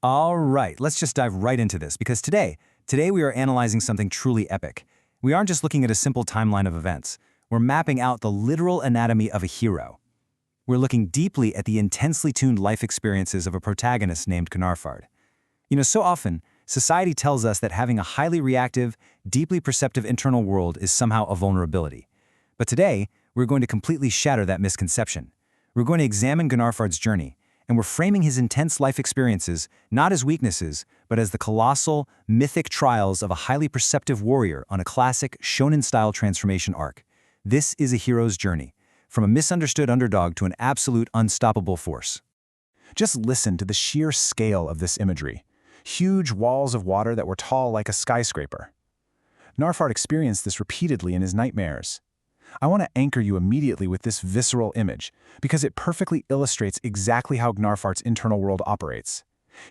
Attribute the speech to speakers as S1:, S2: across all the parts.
S1: All right, let's just dive right into this because today we are analyzing something truly epic. We aren't just looking at a simple timeline of events. We're mapping out the literal anatomy of a hero. We're looking deeply at the intensely tuned life experiences of a protagonist named Gnarfard. So often, society tells us that having a highly reactive, deeply perceptive internal world is somehow a vulnerability. But today, we're going to completely shatter that misconception. We're going to examine Gnarfard's journey, and we're framing his intense life experiences not as weaknesses, but as the colossal, mythic trials of a highly perceptive warrior on a classic shonen-style transformation arc. This is a hero's journey, from a misunderstood underdog to an absolute unstoppable force.
S2: Just listen to the sheer scale of this imagery. Huge walls of water that were tall like a skyscraper. Gnarfard experienced this repeatedly in his nightmares. I want to anchor you immediately with this visceral image, because it perfectly illustrates exactly how Gnarfard's internal world operates.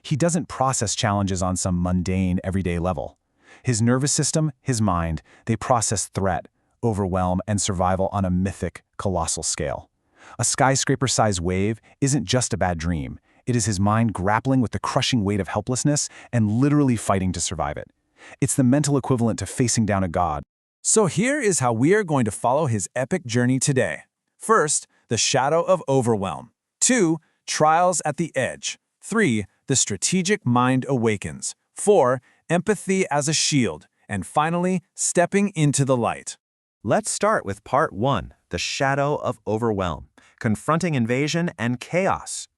S2: He doesn't process challenges on some mundane, everyday level. His nervous system, his mind, they process threat, overwhelm, and survival on a mythic, colossal scale. A skyscraper-sized wave isn't just a bad dream. It is his mind grappling with the crushing weight of helplessness and literally fighting to survive it. It's the mental equivalent to facing down a god.
S3: So here is how we are going to follow his epic journey today. First, the shadow of overwhelm. 2, trials at the edge. 3, the strategic mind awakens. 4, empathy as a shield. And finally, stepping into the light.
S4: Let's start with part 1, the shadow of overwhelm, confronting invasion and chaos.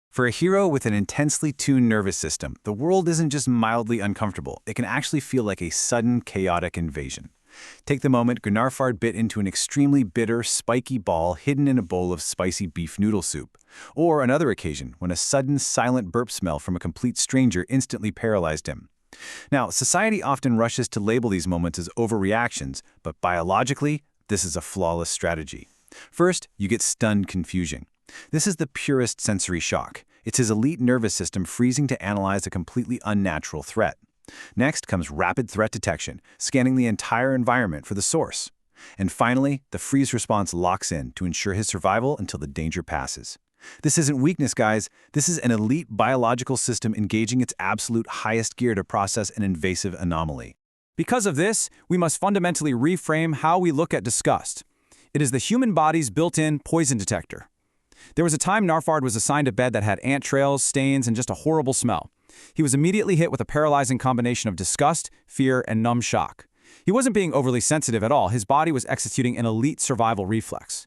S1: For a hero with an intensely tuned nervous system, the world isn't just mildly uncomfortable. It can actually feel like a sudden, chaotic invasion. Take the moment Gnarfard bit into an extremely bitter, spiky ball hidden in a bowl of spicy beef noodle soup. Or another occasion when a sudden, silent burp smell from a complete stranger instantly paralyzed him. Now, society often rushes to label these moments as overreactions, but biologically, this is a flawless strategy. First, you get stunned confusion. This is the purest sensory shock. It's his elite nervous system freezing to analyze a completely unnatural threat. Next comes rapid threat detection, scanning the entire environment for the source. And finally, the freeze response locks in to ensure his survival until the danger passes. This isn't weakness, guys. This is an elite biological system engaging its absolute highest gear to process an invasive anomaly.
S3: Because of this, we must fundamentally reframe how we look at disgust. It is the human body's built-in poison detector. There was a time Gnarfard was assigned a bed that had ant trails, stains, and just a horrible smell. He was immediately hit with a paralyzing combination of disgust, fear, and numb shock. He wasn't being overly sensitive at all. His body was executing an elite survival reflex.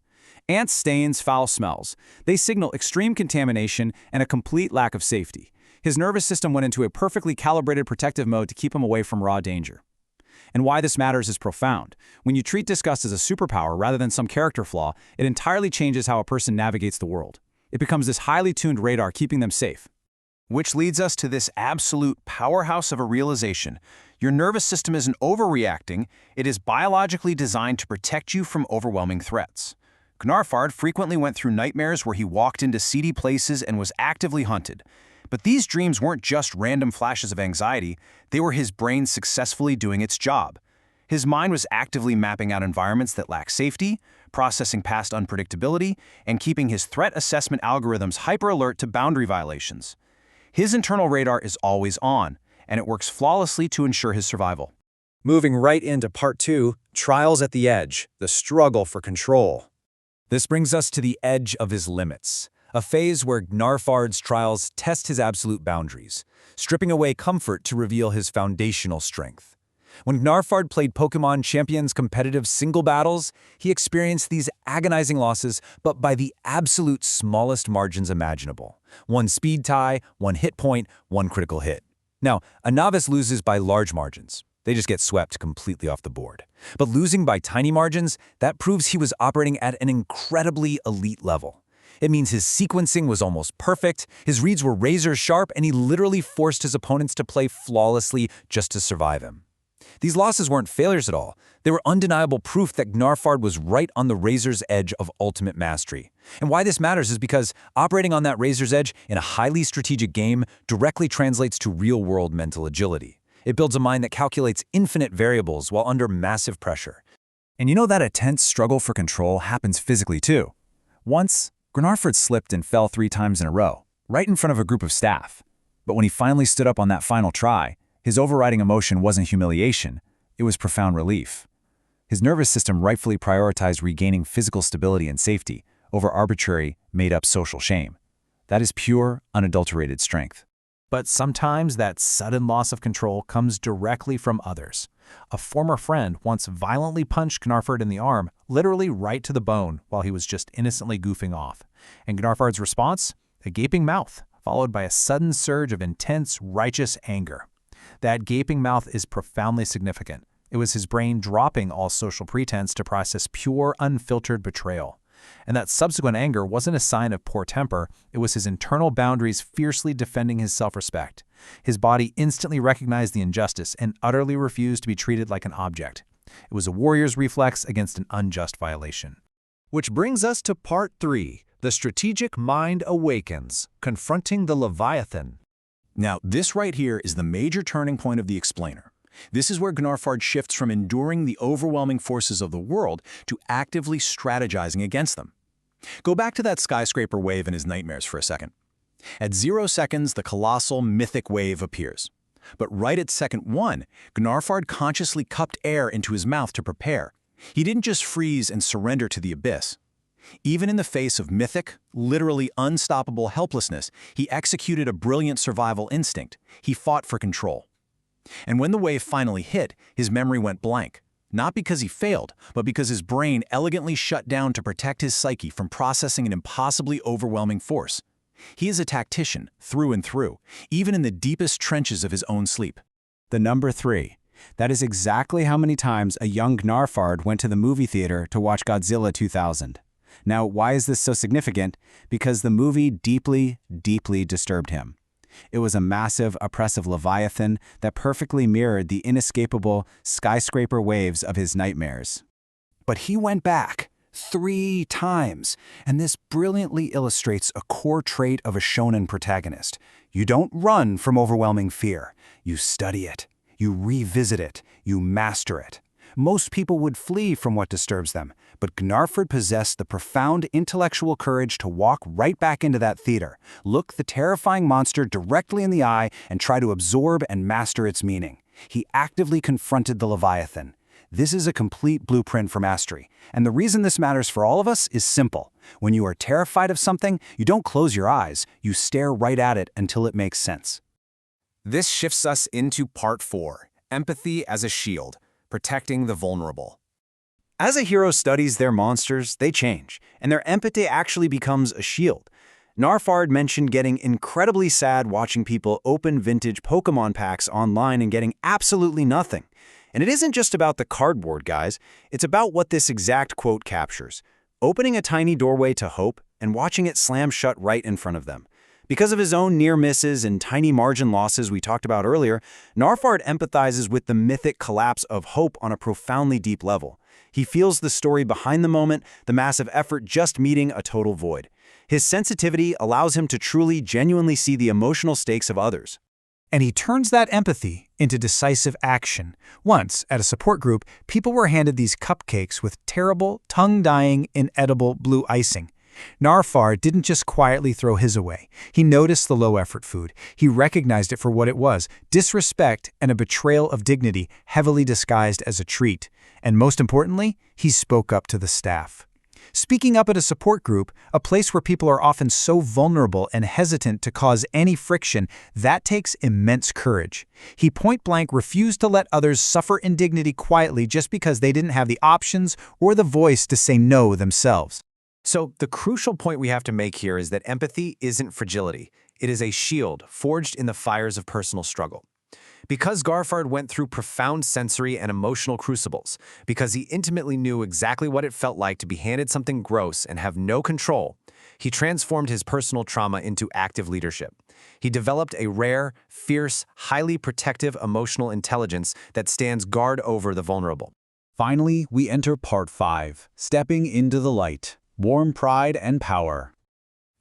S3: Ants, stains, foul smells. They signal extreme contamination and a complete lack of safety. His nervous system went into a perfectly calibrated protective mode to keep him away from raw danger. And why this matters is profound. When you treat disgust as a superpower rather than some character flaw, it entirely changes how a person navigates the world. It becomes this highly tuned radar keeping them safe.
S2: Which leads us to this absolute powerhouse of a realization. Your nervous system isn't overreacting, it is biologically designed to protect you from overwhelming threats. Gnarfard frequently went through nightmares where he walked into seedy places and was actively hunted. But these dreams weren't just random flashes of anxiety, they were his brain successfully doing its job. His mind was actively mapping out environments that lack safety, processing past unpredictability, and keeping his threat assessment algorithms hyper-alert to boundary violations. His internal radar is always on, and it works flawlessly to ensure his survival.
S5: Moving right into part 2, trials at the edge, the struggle for control.
S3: This brings us to the edge of his limits, a phase where Gnarfard's trials test his absolute boundaries, stripping away comfort to reveal his foundational strength. When Gnarfard played Pokémon Champions competitive single battles, he experienced these agonizing losses, but by the absolute smallest margins imaginable. One speed tie, one hit point, one critical hit. Now, a novice loses by large margins. They just get swept completely off the board. But losing by tiny margins, that proves he was operating at an incredibly elite level. It means his sequencing was almost perfect, his reads were razor sharp, and he literally forced his opponents to play flawlessly just to survive him. These losses weren't failures at all. They were undeniable proof that Gnarfard was right on the razor's edge of ultimate mastery. And why this matters is because operating on that razor's edge in a highly strategic game directly translates to real-world mental agility. It builds a mind that calculates infinite variables while under massive pressure. And you know that intense struggle for control happens physically too. Once, Gnarfard slipped and fell 3 times in a row, right in front of a group of staff.
S2: But when he finally stood up on that final try, his overriding emotion wasn't humiliation, it was profound relief. His nervous system rightfully prioritized regaining physical stability and safety over arbitrary, made-up social shame. That is pure, unadulterated strength.
S3: But sometimes that sudden loss of control comes directly from others. A former friend once violently punched Gnarfard in the arm, literally right to the bone, while he was just innocently goofing off. And Gnarfard's response? A gaping mouth, followed by a sudden surge of intense, righteous anger. That gaping mouth is profoundly significant. It was his brain dropping all social pretense to process pure, unfiltered betrayal. And that subsequent anger wasn't a sign of poor temper, it was his internal boundaries fiercely defending his self-respect. His body instantly recognized the injustice and utterly refused to be treated like an object. It was a warrior's reflex against an unjust violation.
S5: Which brings us to Part 3, The Strategic Mind Awakens, Confronting the Leviathan.
S1: Now, this right here is the major turning point of the explainer. This is where Gnarfard shifts from enduring the overwhelming forces of the world to actively strategizing against them. Go back to that skyscraper wave in his nightmares for a second. At 0 seconds, the colossal, mythic wave appears. But right at second 1, Gnarfard consciously cupped air into his mouth to prepare. He didn't just freeze and surrender to the abyss. Even in the face of mythic, literally unstoppable helplessness, he executed a brilliant survival instinct. He fought for control. And when the wave finally hit, his memory went blank. Not because he failed, but because his brain elegantly shut down to protect his psyche from processing an impossibly overwhelming force. He is a tactician, through and through, even in the deepest trenches of his own sleep.
S2: The number 3. That is exactly how many times a young Gnarfard went to the movie theater to watch Godzilla 2000. Now, why is this so significant? Because the movie deeply, deeply disturbed him. It was a massive, oppressive leviathan that perfectly mirrored the inescapable skyscraper waves of his nightmares. But he went back 3 times, and this brilliantly illustrates a core trait of a shonen protagonist. You don't run from overwhelming fear. You study it. You revisit it. You master it. Most people would flee from what disturbs them, but Gnarfard possessed the profound intellectual courage to walk right back into that theater, look the terrifying monster directly in the eye, and try to absorb and master its meaning. He actively confronted the Leviathan. This is a complete blueprint for mastery, and the reason this matters for all of us is simple. When you are terrified of something, you don't close your eyes, you stare right at it until it makes sense.
S5: This shifts us into Part 4, Empathy as a Shield, Protecting the Vulnerable. As a hero studies their monsters, they change, and their empathy actually becomes a shield. Gnarfard mentioned getting incredibly sad watching people open vintage Pokémon packs online and getting absolutely nothing. And it isn't just about the cardboard, guys. It's about what this exact quote captures. Opening a tiny doorway to hope and watching it slam shut right in front of them. Because of his own near misses and tiny margin losses we talked about earlier, Gnarfard empathizes with the mythic collapse of hope on a profoundly deep level. He feels the story behind the moment, the massive effort just meeting a total void. His sensitivity allows him to truly, genuinely see the emotional stakes of others.
S2: And he turns that empathy into decisive action. Once, at a support group, people were handed these cupcakes with terrible, tongue-dyeing, inedible blue icing. Gnarfard didn't just quietly throw his away. He noticed the low-effort food. He recognized it for what it was, disrespect and a betrayal of dignity heavily disguised as a treat. And most importantly, he spoke up to the staff. Speaking up at a support group, a place where people are often so vulnerable and hesitant to cause any friction, that takes immense courage. He point-blank refused to let others suffer indignity quietly just because they didn't have the options or the voice to say no themselves.
S5: So the crucial point we have to make here is that empathy isn't fragility. It is a shield forged in the fires of personal struggle. Because Gnarfard went through profound sensory and emotional crucibles, because he intimately knew exactly what it felt like to be handed something gross and have no control, he transformed his personal trauma into active leadership. He developed a rare, fierce, highly protective emotional intelligence that stands guard over the vulnerable.
S2: Finally, we enter Part 5, Stepping into the Light, Warm Pride and Power.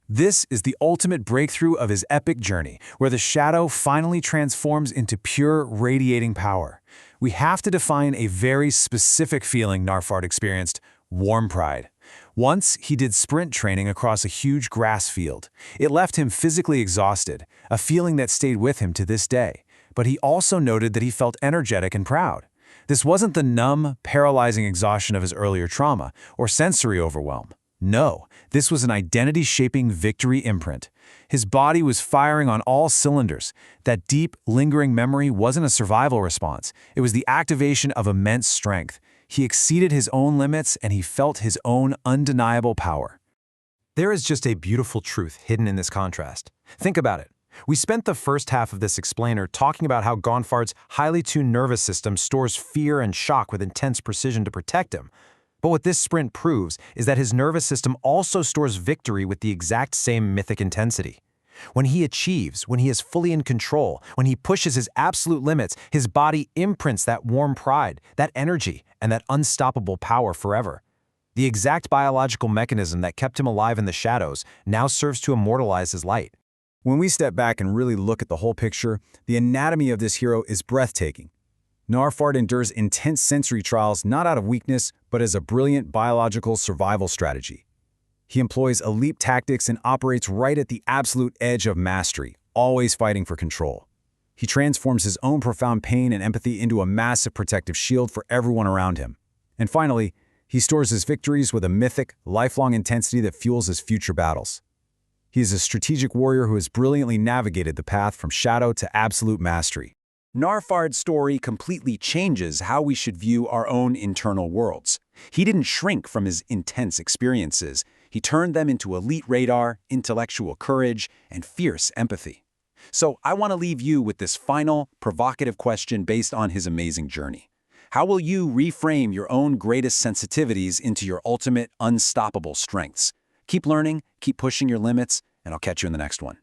S2: This is the ultimate breakthrough of his epic journey, where the shadow finally transforms into pure, radiating power. We have to define a very specific feeling Gnarfard experienced: warm pride.
S3: Once, he did sprint training across a huge grass field. It left him physically exhausted, a feeling that stayed with him to this day. But he also noted that he felt energetic and proud. This wasn't the numb, paralyzing exhaustion of his earlier trauma or sensory overwhelm. No, this was an identity-shaping victory imprint. His body was firing on all cylinders. That deep, lingering memory wasn't a survival response. It was the activation of immense strength. He exceeded his own limits and he felt his own undeniable power. There is just a beautiful truth hidden in this contrast. Think about it. We spent the first half of this explainer talking about how Gnarfard's highly tuned nervous system stores fear and shock with intense precision to protect him. But what this sprint proves is that his nervous system also stores victory with the exact same mythic intensity. When he achieves, when he is fully in control, when he pushes his absolute limits, his body imprints that warm pride, that energy, and that unstoppable power forever. The exact biological mechanism that kept him alive in the shadows now serves to immortalize his light.
S1: When we step back and really look at the whole picture, the anatomy of this hero is breathtaking. Gnarfard endures intense sensory trials not out of weakness, but as a brilliant biological survival strategy. He employs elite tactics and operates right at the absolute edge of mastery, always fighting for control. He transforms his own profound pain and empathy into a massive protective shield for everyone around him. And finally, he stores his victories with a mythic, lifelong intensity that fuels his future battles. He is a strategic warrior who has brilliantly navigated the path from shadow to absolute mastery.
S5: Gnarfard's story completely changes how we should view our own internal worlds. He didn't shrink from his intense experiences. He turned them into elite radar, intellectual courage, and fierce empathy. So I want to leave you with this final, provocative question based on his amazing journey. How will you reframe your own greatest sensitivities into your ultimate, unstoppable strengths? Keep learning, keep pushing your limits, and I'll catch you in the next one.